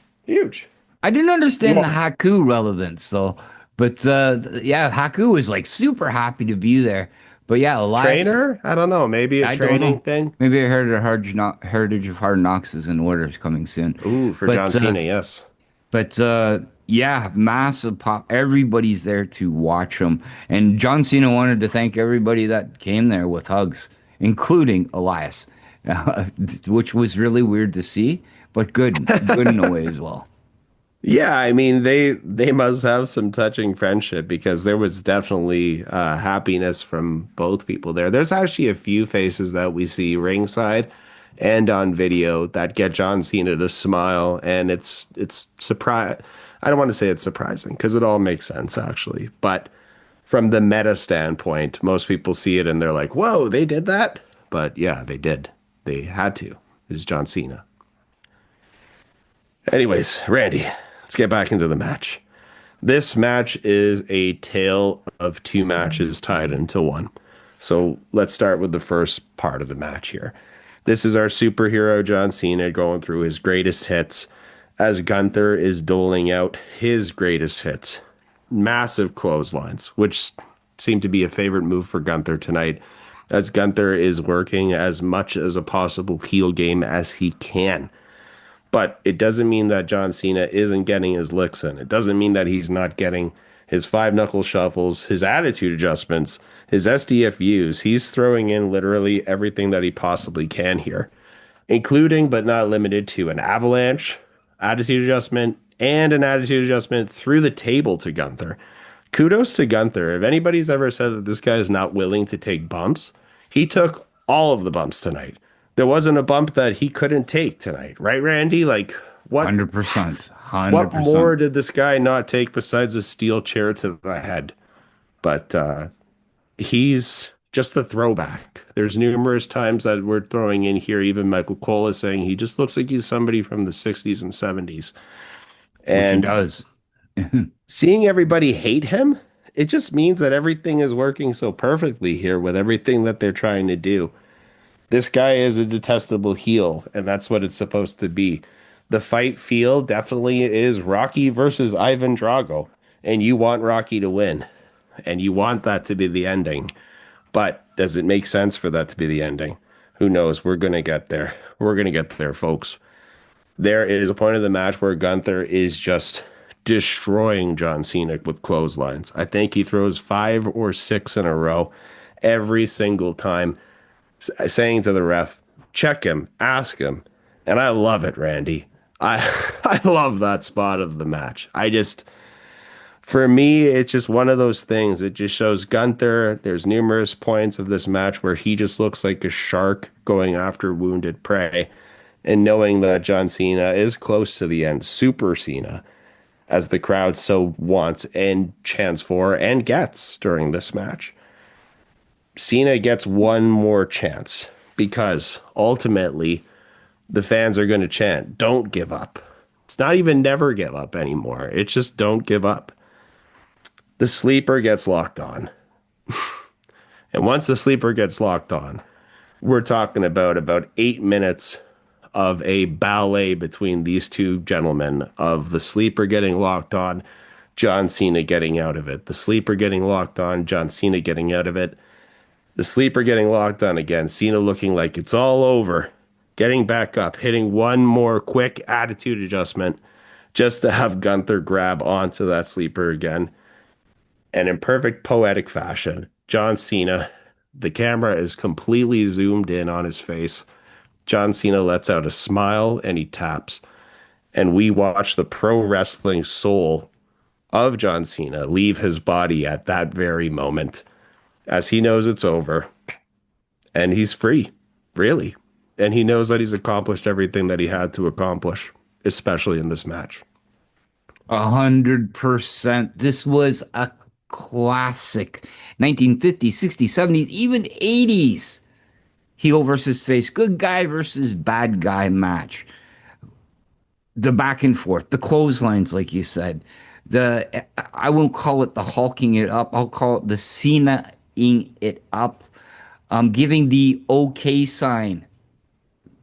I didn't understand the Haku relevance though. But yeah, Haku was like super happy to be there. But yeah, Elias. Trainer? I don't know. Maybe a training thing? Maybe I heard Heritage of Hard Knocks is in order, coming soon. Ooh, for John Cena, yes. But yeah, massive pop. Everybody's there to watch him. And John Cena wanted to thank everybody that came there with hugs, including Elias, which was really weird to see, but good in a way as well. Yeah, I mean they must have some touching friendship because there was definitely happiness from both people there. There's actually a few faces that we see ringside and on video that get John Cena to smile, and it's surprise. I don't want to say it's surprising because it all makes sense actually, but from the meta standpoint, most people see it and they're like, "Whoa, they did that!" But yeah, they did. They had to. It's John Cena. Anyways, Randy, let's get back into the match. This match is a tale of two matches tied into one. So let's start with the first part of the match here. This is our superhero John Cena going through his greatest hits as Gunther is doling out his greatest hits. Massive clotheslines, which seem to be a favorite move for Gunther tonight, as Gunther is working as much as a possible heel game as he can. But it doesn't mean that John Cena isn't getting his licks in. It doesn't mean that he's not getting his five knuckle shuffles, his attitude adjustments, his SDFUs. He's throwing in literally everything that he possibly can here, including but not limited to an avalanche, attitude adjustment, and an attitude adjustment through the table to Gunther. Kudos to Gunther. If anybody's ever said that this guy is not willing to take bumps, he took all of the bumps tonight. There wasn't a bump that he couldn't take tonight, right, Randy? Like, what? 100%. 100%. What more did this guy not take besides a steel chair to the head? But he's just a throwback. There's numerous times that we're throwing in here. Even Michael Cole is saying he just looks like he's somebody from the 60s and 70s. And he does. Seeing everybody hate him, it just means that everything is working so perfectly here with everything that they're trying to do. This guy is a detestable heel, and that's what it's supposed to be. The fight feel definitely is Rocky versus Ivan Drago, and you want Rocky to win, and you want that to be the ending. But does it make sense for that to be the ending? Who knows? We're going to get there. We're going to get there, folks. There is a point of the match where Gunther is just destroying John Cena with clotheslines. I think he throws 5 or 6 in a row every single time, saying to the ref, check him, ask him. And I love it, Randy. I love that spot of the match. For me, it's just one of those things. It just shows Gunther. There's numerous points of this match where he just looks like a shark going after wounded prey. And knowing that John Cena is close to the end, Super Cena, as the crowd so wants and chants for and gets during this match. Cena gets one more chance because ultimately the fans are going to chant, don't give up. It's not even never give up anymore. It's just don't give up. The sleeper gets locked on. And once the sleeper gets locked on, we're talking about 8 minutes of a ballet between these two gentlemen of the sleeper getting locked on, John Cena getting out of it. The sleeper getting locked on, John Cena getting out of it. The sleeper getting locked on again. Cena looking like it's all over. Getting back up. Hitting one more quick attitude adjustment just to have Gunther grab onto that sleeper again. And in perfect poetic fashion, John Cena, the camera is completely zoomed in on his face. John Cena lets out a smile and he taps. And we watch the pro wrestling soul of John Cena leave his body at that very moment, as he knows it's over and he's free, really. And he knows that he's accomplished everything that he had to accomplish, especially in this match. 100%. This was a classic 1950s, 60s, 70s, even 80s heel versus face, good guy versus bad guy match. The back and forth, the clotheslines, like you said. I won't call it the hulking it up. I'll call it the Cena-ing it up. Giving the okay sign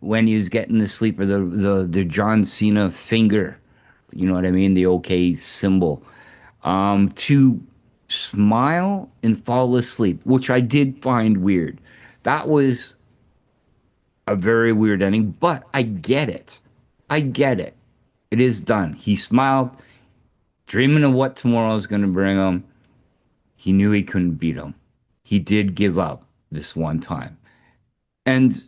when he was getting the sleeper, the John Cena finger. You know what I mean? The okay symbol. To smile and fall asleep, which I did find weird. That was a very weird ending, but I get it. I get it. It is done. He smiled, dreaming of what tomorrow is going to bring him. He knew he couldn't beat him. He did give up this one time. And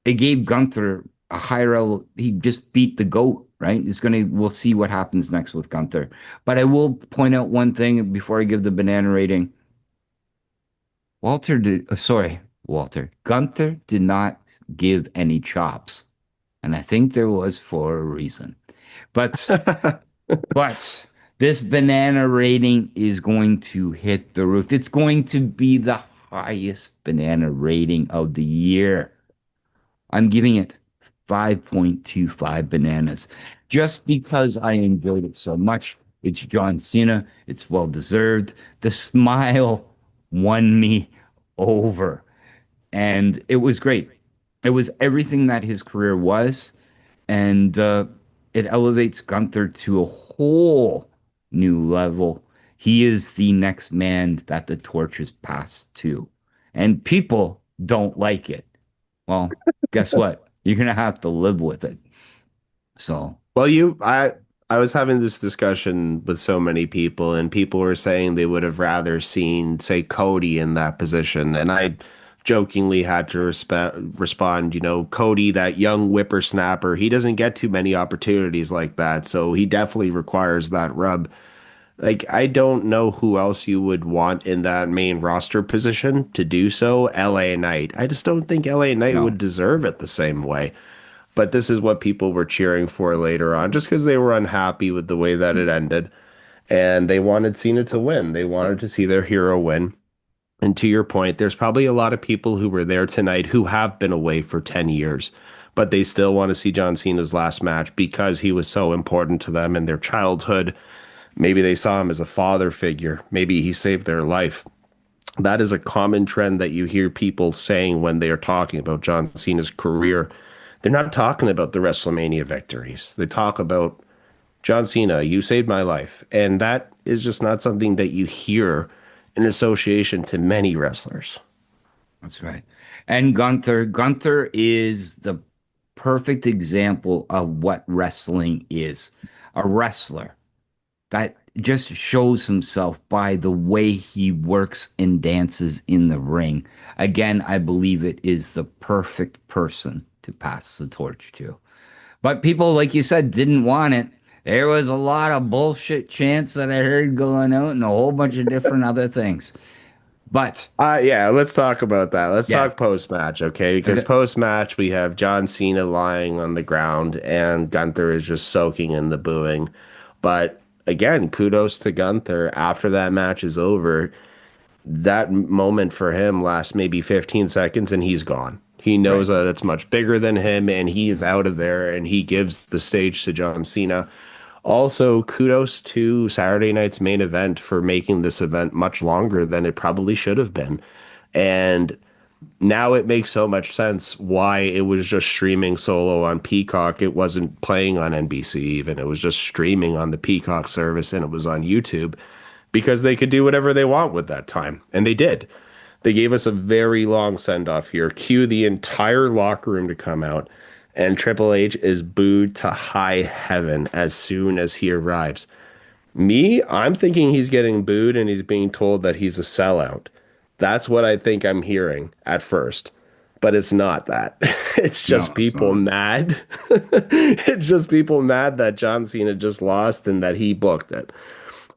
it gave Gunther a higher level. He just beat the GOAT, right? We'll see what happens next with Gunther. But I will point out one thing before I give the banana rating. Gunther did not give any chops. And I think there was for a reason. But but this banana rating is going to hit the roof. It's going to be the highest banana rating of the year. I'm giving it 5.25 bananas just because I enjoyed it so much. It's John Cena. It's well deserved. The smile won me over. And it was great. It was everything that his career was. And it elevates Gunther to a whole new level. He is the next man that the torch is passed to. And people don't like it. Well, guess what? You're going to have to live with it. So, well, I was having this discussion with so many people, and people were saying they would have rather seen, say, Cody in that position. And I jokingly had to respond, Cody, that young whippersnapper, he doesn't get too many opportunities like that. So he definitely requires that rub. Like, I don't know who else you would want in that main roster position to do so. LA Knight. I just don't think LA Knight would deserve it the same way. But this is what people were cheering for later on, just because they were unhappy with the way that it ended. And they wanted Cena to win. They wanted to see their hero win. And to your point, there's probably a lot of people who were there tonight who have been away for 10 years, but they still want to see John Cena's last match because he was so important to them in their childhood. Maybe they saw him as a father figure. Maybe he saved their life. That is a common trend that you hear people saying when they are talking about John Cena's career. They're not talking about the WrestleMania victories. They talk about, John Cena, you saved my life. And that is just not something that you hear in association to many wrestlers. That's right. And Gunther is the perfect example of what wrestling is. A wrestler that just shows himself by the way he works and dances in the ring. Again, I believe it is the perfect person to pass the torch to. But people, like you said, didn't want it. There was a lot of bullshit chants that I heard going out and a whole bunch of different other things. But yeah, let's talk about that. Let's yes. talk post-match, okay? Because post-match, we have John Cena lying on the ground and Gunther is just soaking in the booing. But again, kudos to Gunther. After that match is over, that moment for him lasts maybe 15 seconds and he's gone. He knows that it's much bigger than him and he is out of there and he gives the stage to John Cena. Also, kudos to Saturday night's main event for making this event much longer than it probably should have been. And now it makes so much sense why it was just streaming solo on Peacock. It wasn't playing on NBC even. It was just streaming on the Peacock service and it was on YouTube because they could do whatever they want with that time. And they did. They gave us a very long send-off here. Cue the entire locker room to come out. And Triple H is booed to high heaven as soon as he arrives. I'm thinking he's getting booed and he's being told that he's a sellout. That's what I think I'm hearing at first. But it's not that. It's just people mad. It's just people mad that John Cena just lost and that he booked it.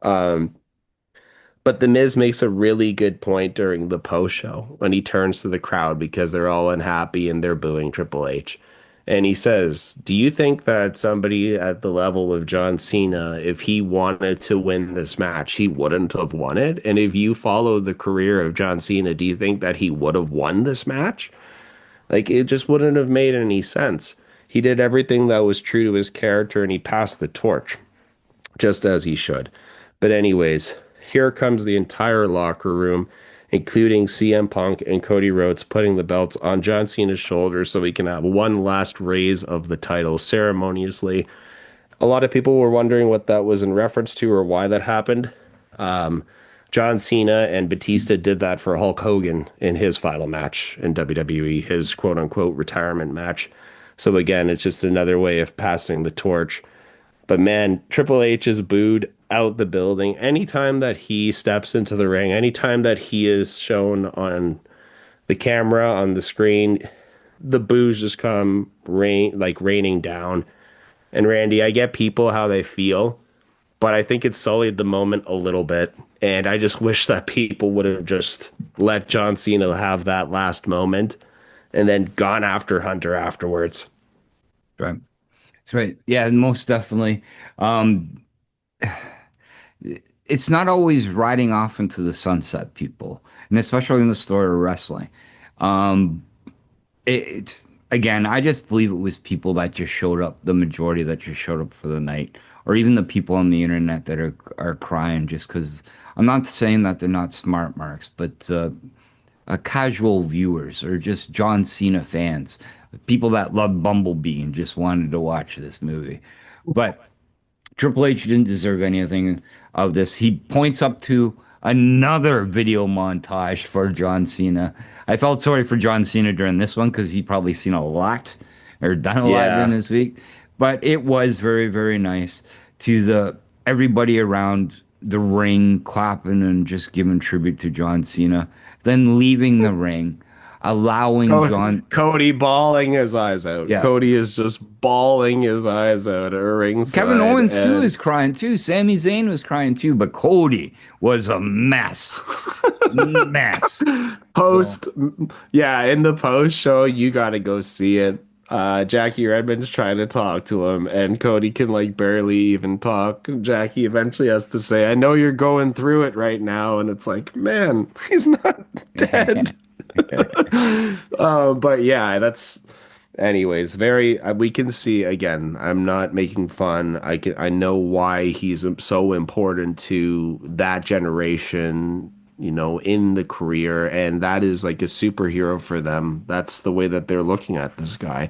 But The Miz makes a really good point during the post show when he turns to the crowd because they're all unhappy and they're booing Triple H. And he says, do you think that somebody at the level of John Cena, if he wanted to win this match, he wouldn't have won it? And if you follow the career of John Cena, do you think that he would have won this match? Like, it just wouldn't have made any sense. He did everything that was true to his character and he passed the torch, just as he should. But anyways, here comes the entire locker room, including CM Punk and Cody Rhodes putting the belts on John Cena's shoulders so we can have one last raise of the title ceremoniously. A lot of people were wondering what that was in reference to or why that happened. John Cena and Batista did that for Hulk Hogan in his final match in WWE, his quote-unquote retirement match. So again, it's just another way of passing the torch. But man, Triple H is booed out the building. Anytime that he steps into the ring, anytime that he is shown on the camera, on the screen, the boos just come raining down. And Randy, I get people how they feel, but I think it sullied the moment a little bit. And I just wish that people would have just let John Cena have that last moment and then gone after Hunter afterwards. Right. That's right. Yeah, most definitely. Um, it's not always riding off into the sunset, people, and especially in the story of wrestling. Um, it again, I just believe it was people that just showed up, the majority that just showed up for the night, or even the people on the internet that are crying just because. I'm not saying that they're not smart marks, but casual viewers or just John Cena fans, people that love Bumblebee and just wanted to watch this movie. But Triple H didn't deserve anything of this. He points up to another video montage for John Cena. I felt sorry for John Cena during this one because he probably seen a lot or done a lot during this week. But it was very, very nice to the everybody around the ring clapping and just giving tribute to John Cena. Then leaving the ring, allowing Cody bawling his eyes out. Yeah. Cody is just bawling his eyes out at ringside. Kevin Owens too is crying too. Sami Zayn was crying too, but Cody was a mess. Mess. In the post show, you got to go see it. Jackie Redmond's trying to talk to him, and Cody can barely even talk. Jackie eventually has to say, "I know you're going through it right now," and it's like, man, he's not dead. But yeah, that's anyways, very we can see again, I'm not making fun. I know why he's so important to that generation, in the career, and that is like a superhero for them. That's the way that they're looking at this guy,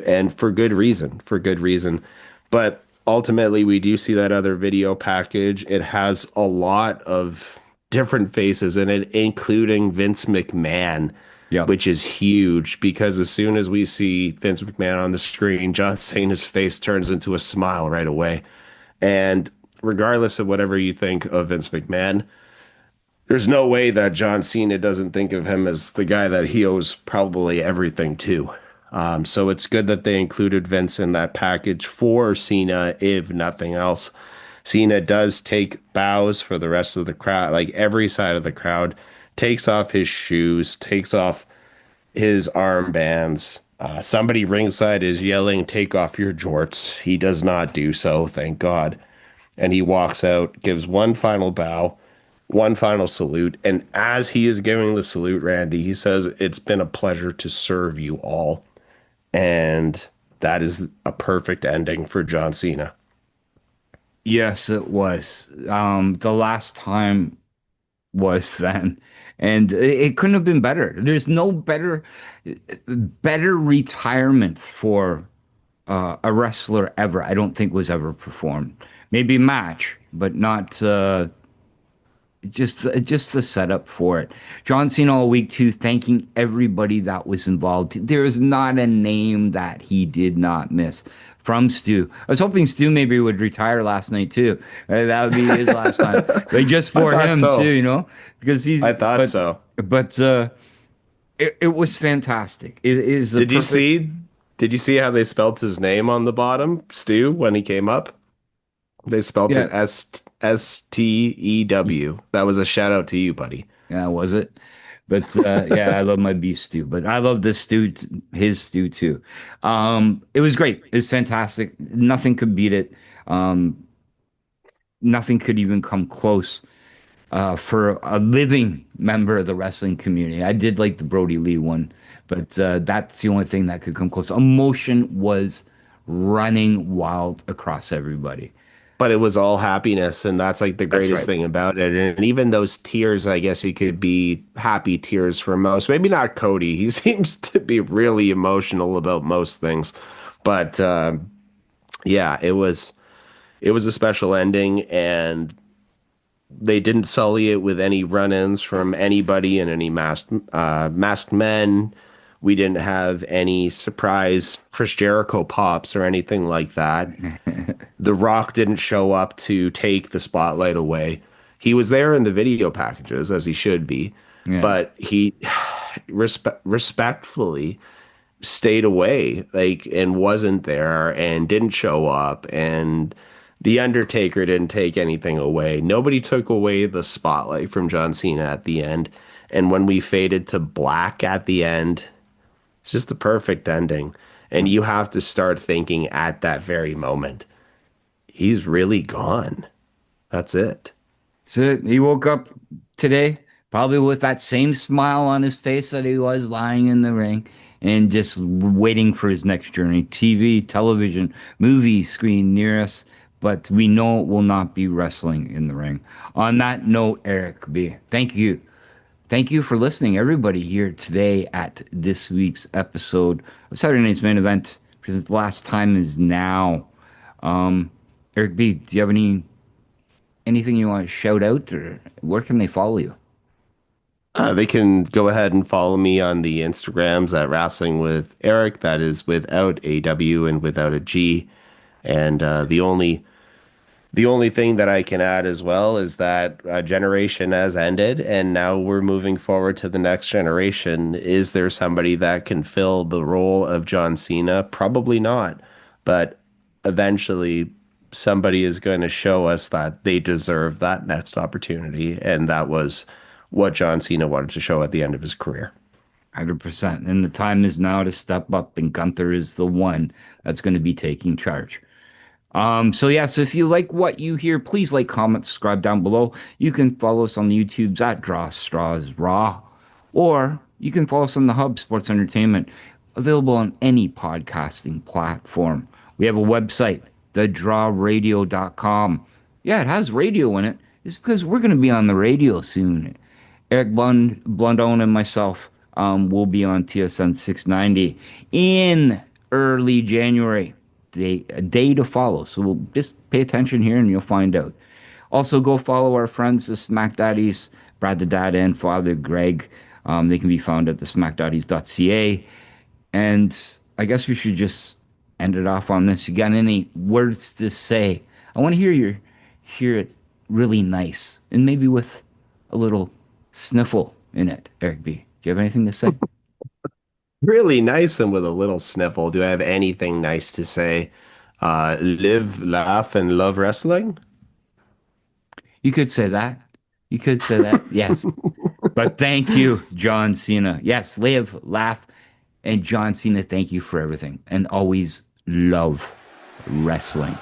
and for good reason. But ultimately, we do see that other video package. It has a lot of different faces in it, including Vince McMahon, which is huge because as soon as we see Vince McMahon on the screen, John Cena's face turns into a smile right away. And regardless of whatever you think of Vince McMahon, there's no way that John Cena doesn't think of him as the guy that he owes probably everything to. So it's good that they included Vince in that package for Cena, if nothing else. Cena does take bows for the rest of the crowd, like every side of the crowd, takes off his shoes, takes off his armbands. Somebody ringside is yelling, "Take off your jorts." He does not do so, thank God. And he walks out, gives one final bow, one final salute. And as he is giving the salute, Randy, he says, "It's been a pleasure to serve you all." And that is a perfect ending for John Cena. Yes, it was. The last time was then, and it couldn't have been better. There's no better retirement for a wrestler ever. I don't think was ever performed. Maybe match, but not just the setup for it. John Cena all week too, thanking everybody that was involved. There is not a name that he did not miss. From Stu, I was hoping Stu maybe would retire last night too. That would be his last time, like just for him too, because he's. I thought so, but it was fantastic. It is. Did you see? Did you see how they spelled his name on the bottom, Stu, when he came up? They spelled it Stew. That was a shout out to you, buddy. Yeah, was it? But yeah, I love my beef stew. But I love the stew, his stew too. It was great. It was fantastic. Nothing could beat it. Nothing could even come close for a living member of the wrestling community. I did like the Brody Lee one, but that's the only thing that could come close. Emotion was running wild across everybody. But it was all happiness, and that's like the greatest thing about it. And even those tears, I guess you could be happy tears for most. Maybe not Cody. He seems to be really emotional about most things. But yeah, it was a special ending, and they didn't sully it with any run-ins from anybody and any masked men We didn't have any surprise Chris Jericho pops or anything like that. The Rock didn't show up to take the spotlight away. He was there in the video packages, as he should be, Yeah. but he respectfully stayed away, like, and wasn't there and didn't show up. And The Undertaker didn't take anything away. Nobody took away the spotlight from John Cena at the end. And when we faded to black at the end, it's just the perfect ending. And you have to start thinking at that very moment, he's really gone. That's it. So he woke up today, probably with that same smile on his face that he was lying in the ring and just waiting for his next journey. TV, television, movie screen near us, but we know it will not be wrestling in the ring. On that note, Eric B., thank you. Thank you for listening, everybody, here today at this week's episode of Saturday Night's Main Event, because the last time is now. Eric B., do you have anything you want to shout out, or where can they follow you? They can go ahead and follow me on the Instagrams at Wrestling with Eric. That is without a W and without a G. And the only thing that I can add as well is that a generation has ended, and now we're moving forward to the next generation. Is there somebody that can fill the role of John Cena? Probably not. But eventually, somebody is going to show us that they deserve that next opportunity. And that was what John Cena wanted to show at the end of his career. 100%. And the time is now to step up, and Gunther is the one that's going to be taking charge. So if you like what you hear, please like, comment, subscribe down below. You can follow us on the YouTubes at Draw Straws Raw, or you can follow us on the Hub Sports Entertainment, available on any podcasting platform. We have a website, thedrawradio.com. Yeah, it has radio in it. It's because we're going to be on the radio soon. Eric Blondone and myself will be on TSN 690 in early January. A day to follow. So we'll just pay attention here and you'll find out. Also, go follow our friends, the Smack Daddies, Brad the Dad and Father Greg. They can be found at the SmackDaddies.ca. And I guess we should just end it off on this. You got any words to say? I want to hear it really nice, and maybe with a little sniffle in it. Eric B., do you have anything to say? Really nice and with a little sniffle. Do I have anything nice to say? Live, laugh, and love wrestling? You could say that. You could say that, yes. But thank you, John Cena. Yes, live, laugh, and John Cena, thank you for everything. And always love wrestling.